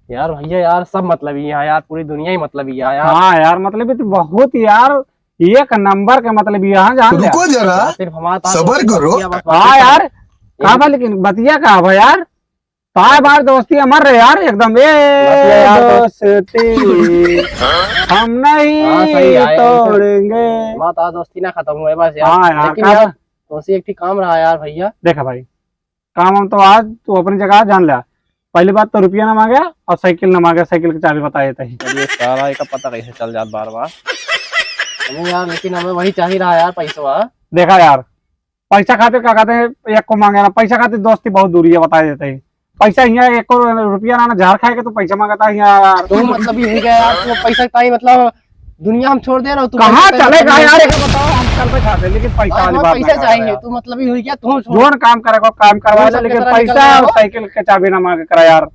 यार भैया यार सब मतलब ही है यार, पूरी दुनिया ही मतलब ही है यार। हाँ यार मतलब तो बहुत यार एक नंबर के मतलब यहाँ जान लिया। रुको जरा, सिर्फ हमारा सबर करो। हाँ यार कहा भाई, लेकिन बतिया कहा भाई यार, ताए बार दोस्ती अमर रहे यार एकदम। ये दोस्ती हम नहीं तोड़ेंगे। हमारा दोस्ती ना खत्म हुए बस यार। हाँ यार लेकिन यार दोस्ती एक काम रहा यार भैया। देखा भाई, काम हम तो आज तू अपनी जगह जान लिया। पहली बात तो रुपया ना मांगे और साइकिल ना मांगे, साइकिल की चाबी बता देते ही। ये सारा का पता कैसे चल जाता बार बार हमें यार, लेकिन हमें वही चाहिए रहा यार पैसा। देखा यार, पैसा खातिर क्या कहते हैं, एक को मांगे ना पैसा खातिर दोस्ती बहुत दूरी है बता देते ही। पैसा यहाँ एक रुपया ना झाड़ खाए के तो पैसा मांगता है यार। तो मतलब ये गया यार, तू पैसा का ही मतलब दुनिया हम छोड़ दे रहा हूँ। तू कहाँ चलेगा यार, एक बताओ। हम चल पे खाते लेकिन पैसा वाली बात पैसा चाहिए। तू मतलब ही हुई क्या, तू जोन काम करेगा काम करवा ले, लेकिन पैसा और साइकिल के चाबी ना मांगे करा यार।